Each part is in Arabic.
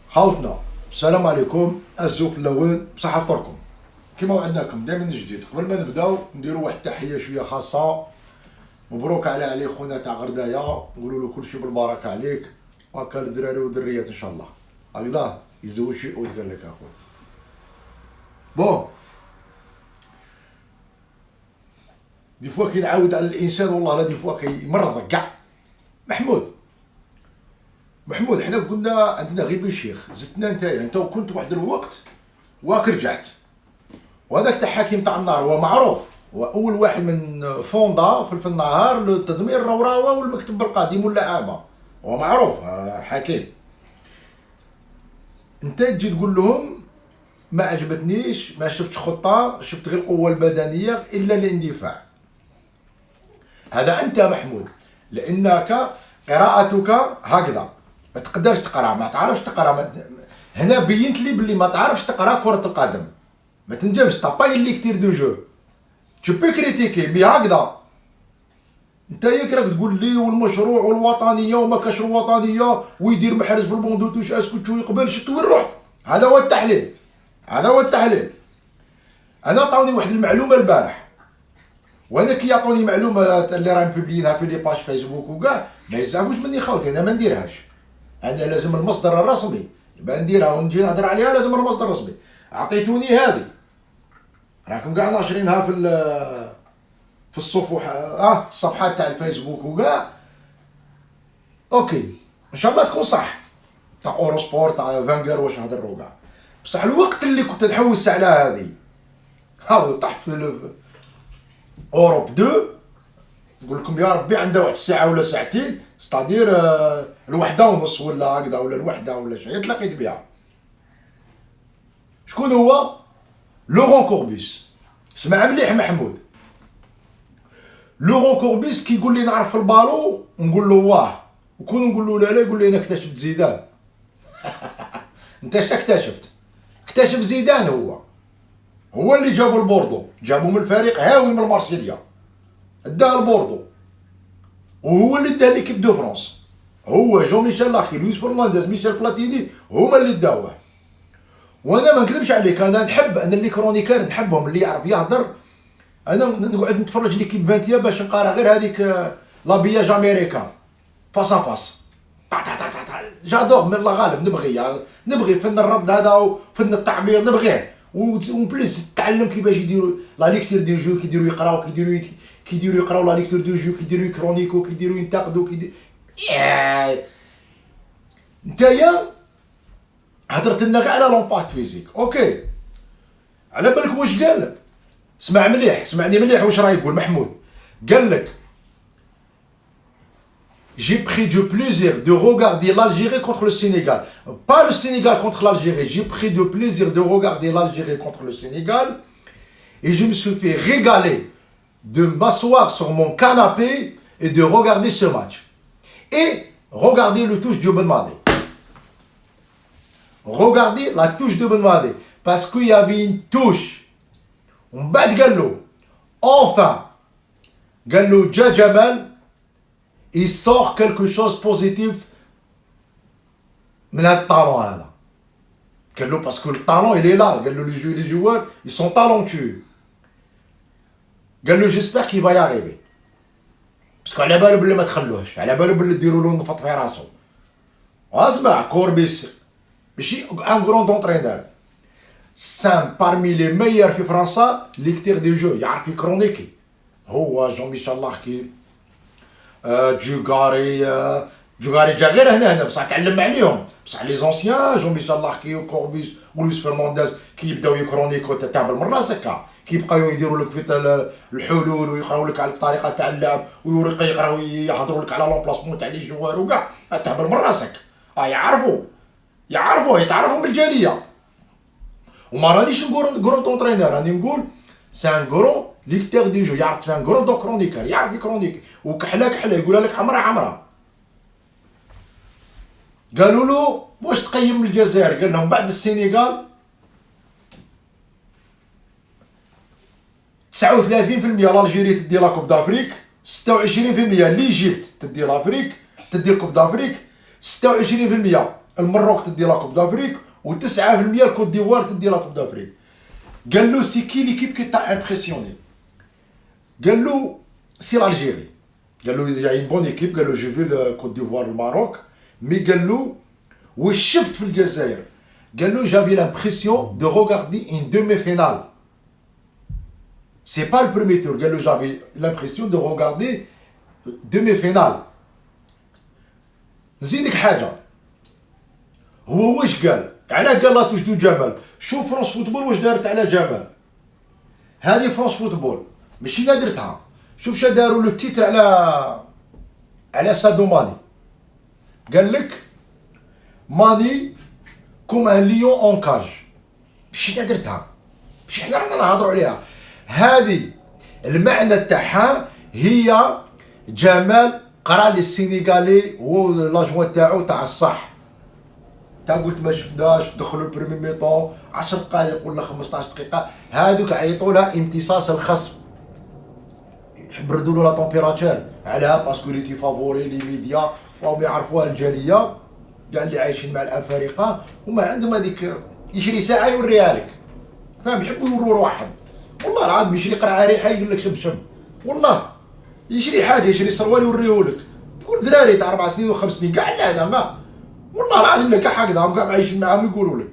خاوتنا السلام عليكم. الزوق الاول بصحة فطوركم كما وعدناكم دائما جديد. قبل ما نبداو نديروا واحد التحيه شويه خاصه. مبروك علي خونا تاع غردايه، نقولوا له كلشي بالبركه عليك، وهكا الدراري والدريات ان شاء الله هكذا يزوج شي قال لك اخويا. بون دي فوا كي نعاود على الانسان والله لا دي فوا كيمرضك كاع. محمود حنا قلنا عندنا غير بالشيخ، زدتنا انت وكنت واحد الوقت واك رجعت، وهذاك تاع حكيم تاع النار هو معروف، هو اول واحد من فوندا في النهار للتدمير الروراوه والمكتب القديم ولا اعمى، هو معروف حكيم. انت تجي تقول لهم ما عجبتنيش، ما شفتش خطه، شفت غير القوه البدنيه الا الاندفاع. هذا انت محمود، لانك قراءتك هكذا ما تقدرش تقرا، ما تعرفش تقرا. هنا بينت لي بلي ما تعرفش تقرا كرة القدم، ما تنجمش طابا اللي كتير دو جو تو بي كريتيكي مي هكذا. انت ياك راك تقول لي والمشروع والوطنيه وما كاش الوطنيه ويدير محرز في البوندو توش اسكت شو يقبل شت وين رحت. هذا هو التحليل، هذا هو التحليل. انا عطاوني واحد المعلومه البارح، وانا كي يعطوني معلومه اللي راهم مبيبليينها في لي باج فيسبوك وكاع ما يزعفوش مني خاوتي، انا ما نديرهاش. انا لازم المصدر الرسمي يبقى نديرها ونجي نهضر عليها، لازم المصدر الرسمي. عطيتوني هذه راكم كاع ناشرينها في الصفوح الصفحات تاع الفيسبوك وكاع. اوكي ان شاء الله تكون صح، تاع اورو سبورت تاع فانغر واش هضروا كاع، بصح الوقت اللي كنت نحوس على هذه هاو طحت في اوروب 2. نقول لكم يا ربي عندها واحد الساعه ولا ساعتين، ستادير الوحده ونص ولا هكذا ولا الوحده ولا شي تلاقيت بها. شكون هو؟ لورون كوربيس. سمع مليح محمود، لورون كوربيس كيقول لي نعرف في البالو نقول له واه، وكون نقول له لا يقول لي انا اكتشفت زيدان. انت اش اكتشفت؟ اكتشف زيدان، هو اللي جابوا البوردو، جابوا من الفريق هاوي من المارسيليا داه البوردو، وهو اللي داه ليكيب دو فرونس. هو جون ميشيل لاكي، لويس فرنانديز، ميشيل بلاتيني، هما اللي داوه. وانا ما نكذبش عليك، انا نحب ان اللي كرونيكار نحبهم، اللي يعرف يهضر. انا نقعد نتفرج ليكيب 20 باش نقرا غير هذيك لابياج امريكان فاس فاس جادور من الله غالب. نبغي فن الرد هذا وفن التعبير نبغيه، وبليز تعلم كيفاش يديروا لا ليكتور دو جو، كيديروا يقراو، كيديروا يقراو لا ليكتور دو جو، كيديروا كرونيكو، كيديروا ينتقدوا نتايا هضرت لنا غير على لومباكت فيزيك. اوكي على بالك واش قال؟ اسمع مليح، اسمعني مليح واش راه يقول محمود. قال لك j'ai pris du plaisir de regarder l'Algérie contre le Sénégal, pas le Sénégal contre l'Algérie, j'ai pris du plaisir de regarder l'Algérie contre le Sénégal et je me suis fait régaler de m'asseoir sur mon canapé et de regarder ce match et regarder le touche de Ben Madi. Regardez la touche de Ben Madi parce qu'il y avait une touche. On bat Gallo. Enfin, Gallo Djamal, il sort quelque chose de positif. Mais le talent là. Gallo, parce que le talent il est là. Gallo, les joueurs, ils sont talentueux. Gallo, j'espère qu'il va y arriver. Parce qu'à بالو بلي ما تخلوهش، على بالو بلي ديروا له نفط في راسو. اسمع كوربيس ماشي ان غروند اونترينور، سام parmi les meilleurs في فرنسا ليكتير دي جو، يعرف يكرونيكي. هو جون ميشيل لاكي، جوغاري جا غير هنا بصح تعلم عليهم، بصح لي زونسيان جون ميشيل لاكي وكوربيس ولويس فرنانديز كيبداو يكرونيكو تاع بالمره هكا، كيبقاو يديروا لك في الحلول ويقراو لك على الطريقه تاع اللعب ويقراو يهضروا لك على لومبلاسمون تاع لي جوار وكاع تاع بالمره هكا. يعرفوا يتعرفوا بالجاليه. وما رانيش نقول كرون اونترينور، راني نقول سان كرون ليكتير دي جو، يعرف سان كرون دو كرونيكار، يعرف يكرونيك وكحله يقولها لك حمراء. قالوا له واش تقيم الجزائر؟ قال لهم بعد السنغال 39% الجيري تدي لا كوب دافريك، 26% ليجيبت تدي لافريك تدي كوب دافريك، 26% المروك تدي لا كوب دافريك و9% الكوت ديفوار تدي لا كوب دافريك. قال له سي كي ليكيب كي تا امبرسيوني؟ قال له سي الجيري. قال له يا اون بون ايكيب. قال له جي في كوت ديفوار الماروك مي قال له واش شفت في الجزائر؟ قال له جافي لامبرسيون دو روغاردي ان دومي فينال سي با البرومي تور. قال له جافي لامبرسيون دو روغاردي دومي فينال. نزيدك حاجه، هو واش قال؟ علاه قال لا توجدوا جمال؟ شوف فرونس فوتبول واش دارت على جمال. هذه فرونس فوتبول ماشي لا درتها. شوف شا داروا لو تيتر على سادو ماني. قال لك ماني كوم ان ليون اون كاج. ماشي لا درتها، ماشي حنا رانا نهضروا عليها. هذه المعنى تاعها هي جمال قرا لي السينيغالي هو لاجوان تاعو تاع الصح. تا قلت ما شفناش دخلوا البريمي ميطون 10 دقائق ولا 15 دقيقه، هذوك عيطوا لها امتصاص الخصم، يبردوا له لا طومبيراتور عليها باسكو لي تي فافوري لي ميديا وهم يعرفوها الجاليه كاع اللي عايشين مع الافارقه وما عندهم هذيك يشري ساعه يوريها لك، فاهم؟ يحبوا يوروا روحهم. والله العظيم يشري قرعه ريحه يقول لك شم، والله يشري حاجه، يشري سروال يوريهولك. كل دراري تاع 4 سنين و5 سنين كاع لا ما والله العظيم كاع هكذا كاع عايشين معاهم يقولوا لك.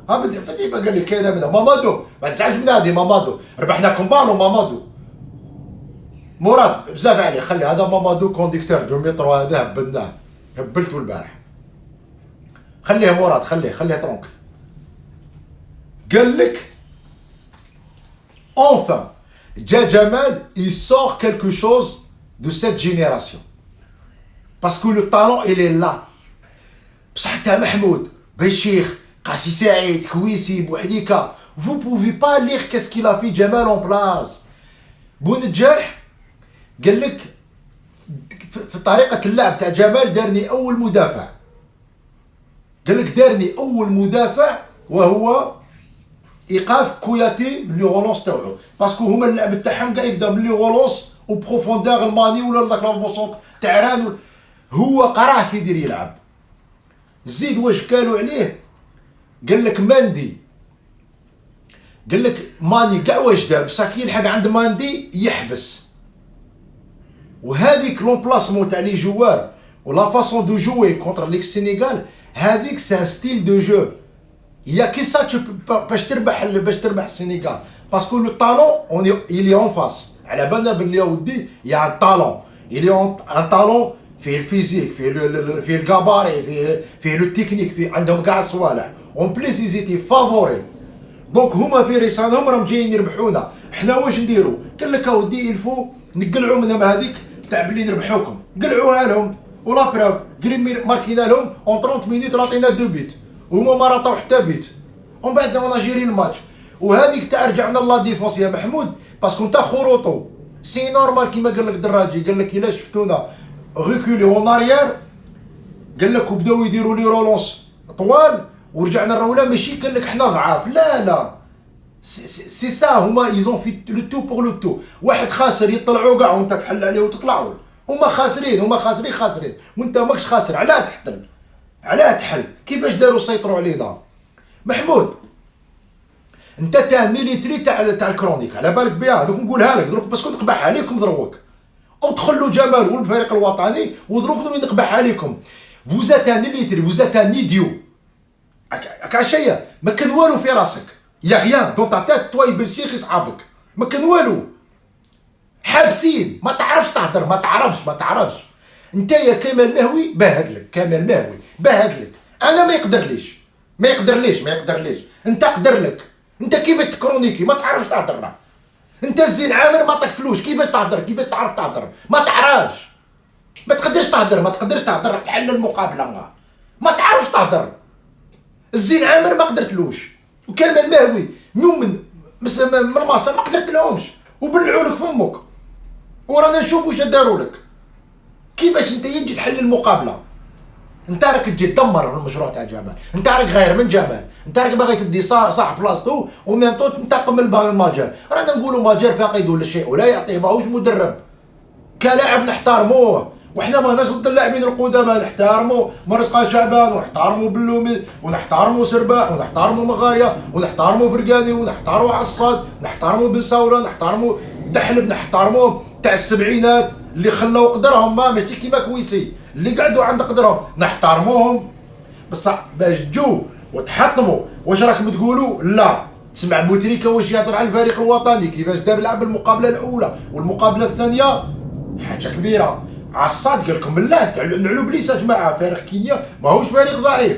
ها بدي قال لي كذا من مامادو، ما تزعلش من هذه مامادو، ربحنا كومبالو مامادو. مراد بزاف عليه، خلي هذا مامادو كونديكتور دو مترو هذا هبلناه، هبلته البارح. خليه مراد، خليه ترونك. قال لك enfin جا جمال il sort quelque chose de cette génération parce que le talent il est là. بصح تاع محمود بشيخ قاسي سعيد كويسي بوحديكا vous pouvez pas lire qu'est-ce qu'il a fait جمال en place. بونجاح قال لك في طريقة اللعب تاع جمال دارني أول مدافع، قال لك دارني أول مدافع وهو إيقاف كوياتي من لي غولونس تاعو، باسكو هما اللعب تاعهم كاع يبدا من لي غولونس و بروفوندور الماني ولا داك لافونسونط تاع ران، هو قراه كي يدير يلعب. زيد واش قالوا عليه؟ قال لك ماندي، قال لك ماني كاع واش دار بصح كي يلحق عند ماندي يحبس. وهذيك لومبلاسمون تاع لي جوار ولا فاصون دو جوي كونتر ليك السينيغال، هذيك سان ستيل دو جو يا كي سا باش تربح السينيغال، باسكو لو طالون il est en face. على بالنا بلي ودي يا طالون il est ان طالون فيه الفيزيك، فيه الكاباري، فيه لو تكنيك، فيه عندهم كاع الصوالح اون بليس ايزيتي فافوري. دونك هما في رسالهم راهم جايين يربحونا، حنا واش نديرو؟ قال لك اودي الفو نقلعوا منهم هذيك تاع بلي نربحوكم، قلعوها لهم ولا بروف جرين ماركينا لهم اون 30 مينوت عطينا 2 بيت وهما ما راطاو حتى بيت، ومن بعد انا جيري الماتش. وهذيك تاع رجعنا لا ديفونس يا محمود باسكو نتا خروطو سي نورمال كيما قال لك دراجي، قال لك الا شفتونا ريكولي اون اريير، قال لك وبداو يديروا لي رولونس طوال ورجعنا الروله، ماشي قال لك حنا ضعاف، لا سي سا هما ايزون في لو تو بور لو تو. واحد خاسر يطلعوا كاع وانت تحل عليه وتطلعوا، هما خاسرين وانت ماكش خاسر. علاه تحل كيفاش داروا سيطروا علينا؟ محمود انت تاع ميليتري تاع الكرونيك على بالك بها، دوك نقولها لك دروك باسكو نقبح عليكم دروك، او دخلوا جمال والفريق الوطني ودروك نقبح عليكم. فوزات ان ميليتري فوزات ان ايديو هكا شيء ما كان والو في راسك، يا غيان دون تا تيت توي بالشيخ صحابك ما كان والو، حابسين ما تعرفش تهضر، ما تعرفش انت يا كمال مهوي بهدلك انا ما يقدرليش انت قدر لك، انت كيفاش تكرونيكي ما تعرفش تهضر، انت الزين عامر ما تقتلوش كيفاش تهضر، كيفاش تعرف تهضر، ما تعرفش، ما تقدرش تهضر تحل المقابله، ما تعرفش تهضر. الزين عامر ما قدرتلوش وكمال مهوي من مصر ما قدرتلهمش وبلعوا لك فمك، ورانا نشوف واش داروا لك. كيفاش انت يجي تحل المقابله؟ انت راك تجي تدمر المشروع تاع جمال، انت راك غير من جمال، انت راك باغي تدي صح بلاصتو وميم طون تنتقم من الماجر. رانا نقولوا ماجر فاقد ولا شيء ولا يعطيه، ماهوش مدرب، كلاعب نحترموه وحنا ماناش ضد اللاعبين القدامى، نحترموا مرزقة شعبان ونحترموا بلومي ونحترموا سرباح ونحترموا مغاريا ونحترموا فرقاني ونحترموا عصاد، نحترموا بن ثوره، نحترموا دحلب، نحترموا تاع السبعينات اللي خلاو قدرهم، ماشي كيما كويتي اللي قعدوا عند قدرهم نحترموهم. بصح باش تجو وتحطموا واش راكم تقولوا؟ لا، تسمع بوتريكا واش يهضر على الفريق الوطني كيفاش دار لعب المقابله الاولى والمقابله الثانيه، حاجه كبيره. عصاد قال لكم لا نعلو بليس يا جماعه، فريق كينيا ماهوش فريق ضعيف،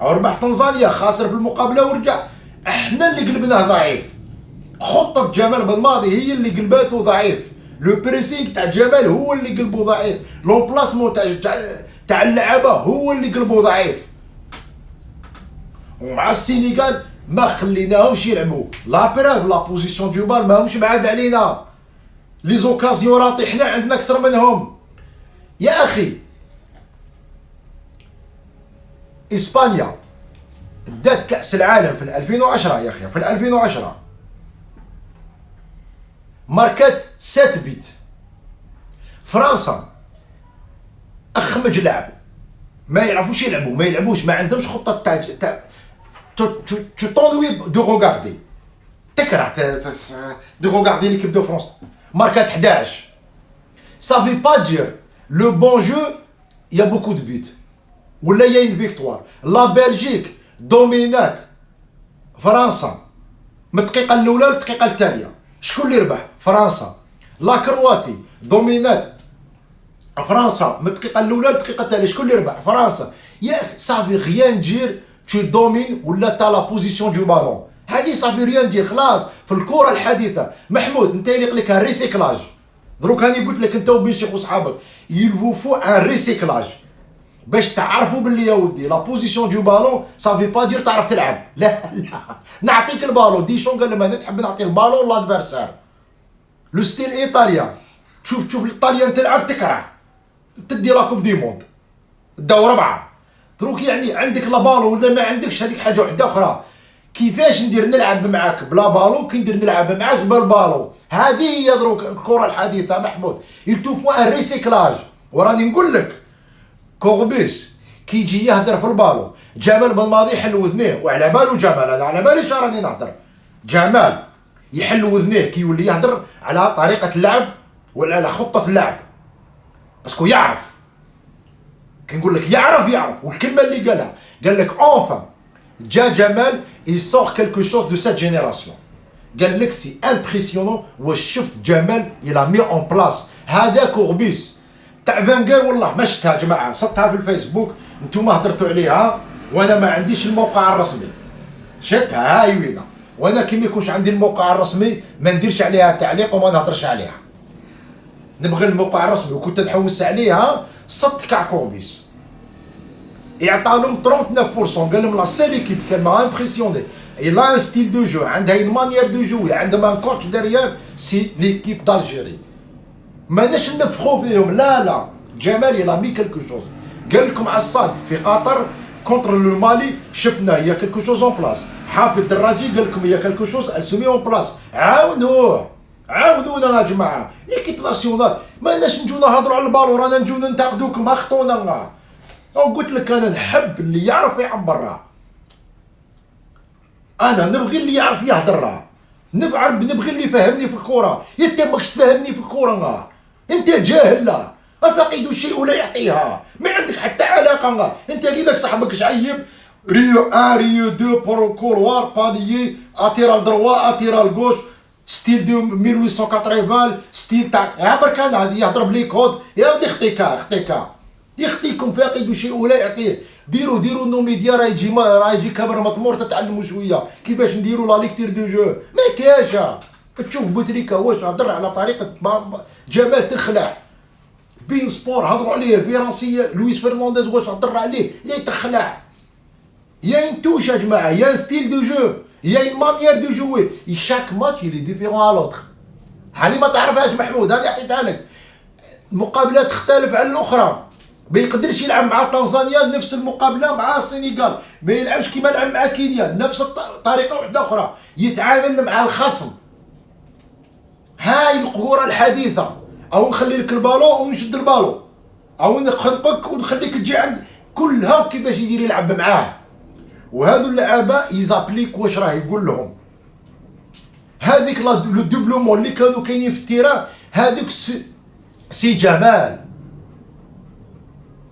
ربح تنزانيا خاسر في المقابله ورجع، احنا اللي قلبناه ضعيف. خطه جمال بالماضي هي اللي قلباته ضعيف، لو بريسينغ تاع جمال هو اللي قلبه ضعيف، لومبلاسمون تاع اللعابه هو اللي قلبه ضعيف. ومع السينيغال ما خليناهمش يلعبوا، لا بروف لا بوزيسيون دو بال ماهمش بعاد علينا، لي زوكازيون راه طيحنا عندنا اكثر منهم. يا اخي اسبانيا دات كاس العالم في 2010 يا اخي، في 2010 ماركات 7 بيت. فرنسا اخمج لعب، ما يعرفوش يلعبوا، ما يلعبوش، ما عندهمش خطه تاع tu t'ennuies de regarder، تكره de regarder l'équipe de France. ماركات 11. Ça veut pas dire le bon jeu, il y a beaucoup de buts. ولا il y a une victoire. La Belgique دومينات فرنسا من الدقيقة الأولى للدقيقة الثانية. شكون اللي ربح؟ فرنسا. لا كرواتي دومينات فرنسا من الدقيقة الأولى للدقيقة الثانية. شكون اللي ربح؟ فرنسا. يا أخي صافي غيان دير tu domines ولا تا لا بوزيسيون دو بالون، هذه صافي ريان دير خلاص. في الكرة الحديثة محمود انت يليق لك ان ريسيكلاج، دروك راني قلت لك انت وبن شيخ وصحابك يلفو فو ان ريسيكلاج باش تعرفوا باللي يا ودي لا بوزيسيون دو بالون صافي با دير تعرف تلعب، لا لا نعطيك البالون. ديشون قال لما انا تحب نعطي البالون لادفيرسار. لو ستيل ايطاليان، تشوف الايطاليان تلعب تكره، تدي لا كوب دي موند داو ربعه، دروك يعني عندك لا بالون ولا ما عندكش هذيك حاجه وحده اخرى. كيفاش ندير نلعب معاك بلا بالون كي ندير نلعب معاك بالبالون؟ هذه هي دروك الكره الحديثه محمود. يلتو ان ريسيكلاج. وراني نقول لك كوربيس كي يجي يهدر في البالون، جمال بالماضي يحل وذنيه، وعلى بالو جمال، انا على بالي راني نهدر، جمال يحل وذنيه كي يولي يهدر على طريقه اللعب ولا على خطه اللعب، باسكو يعرف. كي نقول لك يعرف والكلمه اللي قالها قال لك اونفان جا جمال يسور كالكو شوز دو سيت جينيراسيون. قال لك سي امبرسيونون واش شفت جمال يلا مي اون بلاس. هذا كوربيس تاع فانغير والله ما شفتها يا جماعه، صدتها في الفيسبوك نتوما هضرتوا عليها وانا ما عنديش الموقع الرسمي، شفتها هاي وينا، وانا كي ما يكونش عندي الموقع الرسمي ما نديرش عليها تعليق وما نهضرش عليها. نبغي الموقع الرسمي وكنت نحوس عليها صدت كاع كوربيس. يعطالهم 39%، قال لهم لا سيل ايكيب كان ما امبرسيوني il a un style de jeu، عندها une manière de jouer، عندهم ان كوتش ديريير، سي ليكيب دالجيري. ماناش نفخو فيهم، لا جمال يلا مي كلكو شوز. قال لكم عصاد في قطر كونتر لو مالي شفنا هي كلكو شوز اون بلاس، حافظ الدراجي قال لكم هي كلكو شوز السومي اون بلاس. عاونونا يا جماعه، ليكيب ناسيونال ماناش نجو نهضروا على البالون، رانا نجو ننتقدوكم اخطونا. قلت لك انا نحب اللي يعرف يعبر، انا نبغي اللي يعرف يهضر، نبغي اللي يفهمني في الكره. انت ماكش تفهمني في الكره، انت جاهل، لا فقد الشيء لا يعطيها، ما عندك حتى علاقه. انت لذاك صاحبك شعيب ريو 1 ريو 2 بور كولوار باليي اتيرال دروا اتيرال غوش ستيل دو 1880 ستيل تاع برك انا يهضر بلي كود. يا ودي اختيكا يخطيكم فاقد شيء ولا يعطيه. ديروا نو ميديا راه يجي كاميرا مطمور تتعلموا شويه كيفاش نديروا لا ليكتير دو جو. ما كاش تشوف بوتريكا واش هضر على طريقه جمال تخلع، بين سبور هضروا عليه، فرنسيه لويس فرنانديز واش هضر عليه لا تخلع. يا ان توش يا جماعه، يا ستيل دو جو، يا ان مانيير دو جوي، شاك ماتش يلي ديفيرون على لوتر. هذه ما تعرفهاش محمود، هذه عطيتها لك. المقابلات تختلف عن الاخرى، ما يقدرش يلعب مع تنزانيا نفس المقابله مع السنغال، ما يلعبش كيما لعب مع كينيا نفس الطريقه واحده اخرى، يتعامل مع الخصم. هاي الكره الحديثه، او نخلي لك البالون ونشد البالون، او نخنقك ونخليك تجي عند كلها كيفاش يدير يلعب معاه. وهذو اللعابه يزابليك واش راه يقول لهم. هذيك لو دوبلومون اللي كانوا كاينين في التيران، هذيك سي جمال،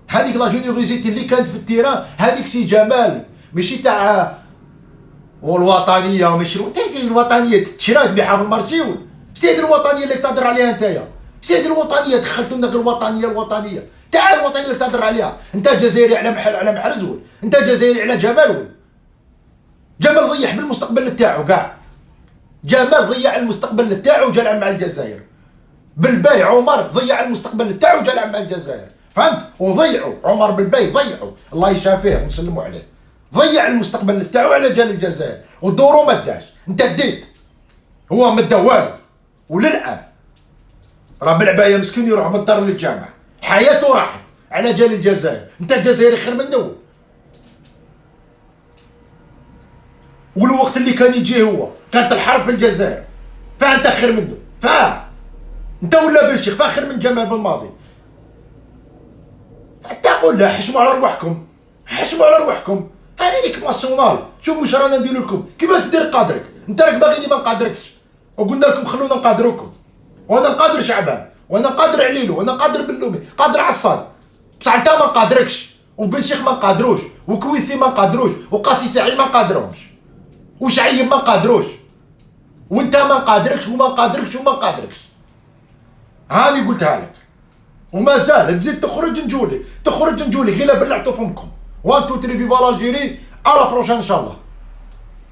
هذيك لا جينيروزيتي اللي كانت في التيران، هذيك سي جمال، ماشي تاع والوطنيه. ماشي الوطنيه تشرات بها في المارشيو. شتي الوطنيه اللي تهضر عليها نتايا؟ شتي الوطنيه دخلتوا لنا غير الوطنيه الوطنيه؟ تاع الوطنيه اللي تهضر عليها انت جزائري على محل زول، انت جزائري على جمال. جمال ضيع بالمستقبل تاعو كاع، جمال ضيع المستقبل تاعو وجا مع الجزائر. بالباي عمر ضيع المستقبل تاعو وجا مع الجزائر، فهمت؟ وضيعوا عمر بالباي، ضيعوا الله يشافيه ونسلموا عليه، ضيع المستقبل تاعو على جال الجزائر ودورو ما داش. انت ديت هو ما دا والو، وللان راه بالعبايه مسكين يروح من الدار للجامع، حياته راحت على جال الجزائر. انت الجزائري خير منه. والوقت اللي كان يجي هو كانت الحرب في الجزائر، فانت خير منه، انت ولا بن شيخ فاخر من جمال بن ماضي. تقول لا حشموا على رواحكم، حشموا على رواحكم. هذه ليك ناسيونال. شوفوا واش رانا نديرو لكم، كيفاش دير قادرك. انت راك باغيني ما نقادركش، وقلنا لكم خلونا نقادروكم. وانا نقادر شعبان، وانا قادر عليلو، وانا قادر بلومي، قادر عصاد، بصح انت ما نقادركش، وبن شيخ ما نقادروش، وكويسي ما نقادروش، وقاسي سعيد ما نقادروهمش، وشعيب ما نقادروش، وانت ما نقادركش وما نقادركش وما نقادركش. هاني قلتها لك. وما زال تزيد تخرج نجولي غير بلعتو فمكم. 1 2 3 فيفا الجيري، على بروشان ان شاء الله.